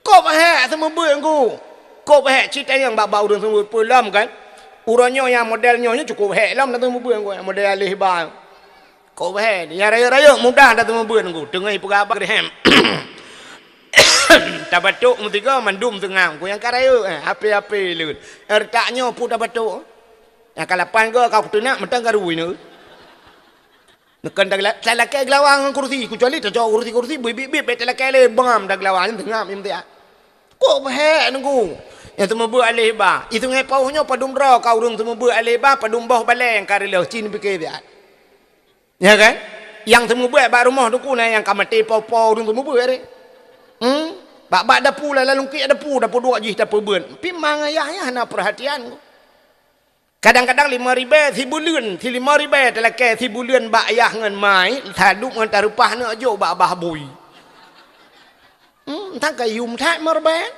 Kau bahaya semua buat aku. Kau bahaya cerita yang bau dan semua pulam kan. Uranya yang modelnya cukup bahaya lah semua buat aku. Model alih bang. Kau bahaya. Yang raya-raya mudah dah semua buat aku. Tengah ibu apa kehem. Tak batuk mutiga mandum tengah. Aku yang karaya. Api-api lu. Ertaknya pun tak batuk. Yang kalapan ke kau tunak mentang karui ni. Nekan dah lelaki gelawang kursi kecuali tak jauh kursi bibit lelaki le bangam dah gelawang tengah minta ya. Kok bahaya nunggu. Yang semua buat alih bah. Itu ngai pauhnya padum ra kau urang semua buat alih bah padum bawah baleng karelo cin pikir dia. Ya kan? Yang semua buat bak rumah tu kuna yang kamati pau-pau urang semua buat ni. Bak dapur lah lalu ki dapur dua jih dapur beun. Pi mang ayahnya hana perhatian. Kadang-kadang 5,000 sebulan, 5,000 telake sebulan bak ayah ngan mai, taduk ngan tarupah nak jo bak bah bui. Tak kayum tak merben.